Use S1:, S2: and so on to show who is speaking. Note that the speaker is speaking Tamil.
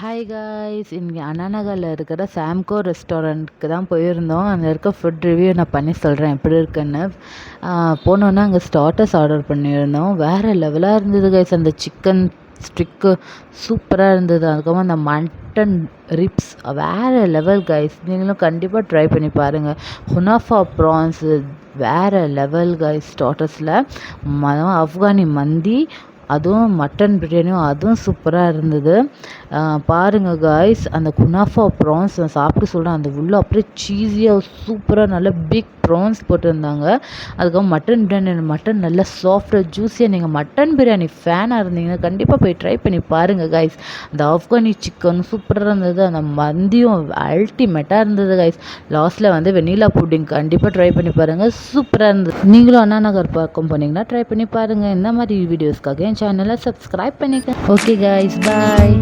S1: ஹாய் காய்ஸ், இன்றைக்கி அண்ணா நகரில் இருக்கிற சாம்கோ ரெஸ்டாரண்ட்டுக்கு தான் போயிருந்தோம். அங்கே இருக்க ஃபுட் ரிவ்யூ நான் பண்ணி சொல்கிறேன் எப்படி இருக்குன்னு. போனோன்னே அங்கே ஸ்டார்ட்டர்ஸ் ஆர்டர் பண்ணியிருந்தோம். வேறு லெவலாக இருந்தது கைஸ். அந்த சிக்கன் ஸ்டிக்கு சூப்பராக இருந்தது. அதுக்கப்புறம் அந்த மட்டன் ரிப்ஸ் வேறு லெவல் கைஸ். நீங்களும் கண்டிப்பாக ட்ரை பண்ணி பாருங்கள். ஹுனாஃபா ப்ரான்ஸு வேறு லெவல் கைஸ். ஸ்டார்ட்டர்ஸில் ஆப்கானி மந்தி, அதுவும் மட்டன் பிரியாணியும் அதுவும் சூப்பராக இருந்தது. பாருங்கள் காய்ஸ், அந்த குனாஃபா ப்ரான்ஸ் நான் சாப்பிட்டு சொல்கிறேன். அந்த உள்ள அப்படியே சீஸியாக சூப்பராக நல்ல பிக் ப்ரான்ஸ் போட்டிருந்தாங்க. அதுக்கப்புறம் மட்டன் பிரியாணி, மட்டன் நல்லா சாஃப்டாக ஜூஸியாக. நீங்கள் மட்டன் பிரியாணி ஃபேனாக இருந்தீங்கன்னா கண்டிப்பாக போய் ட்ரை பண்ணி பாருங்கள் காய்ஸ். அந்த ஆப்கானி சிக்கன் சூப்பராக இருந்தது. அந்த மந்தியும் அல்டிமேட்டாக இருந்தது காய்ஸ். லாஸ்ட்டில் வெனிலா புட்டிங் கண்டிப்பாக ட்ரை பண்ணி பாருங்கள், சூப்பராக இருந்தது. நீங்களும் அண்ணா நகர் பக்கம் போனீங்கன்னா ட்ரை பண்ணி பாருங்கள். இந்த மாதிரி வீடியோஸ்க்காக என் சேனலை சப்ஸ்கிரைப் பண்ணிக்க. ஓகே காய்ஸ், பாய்.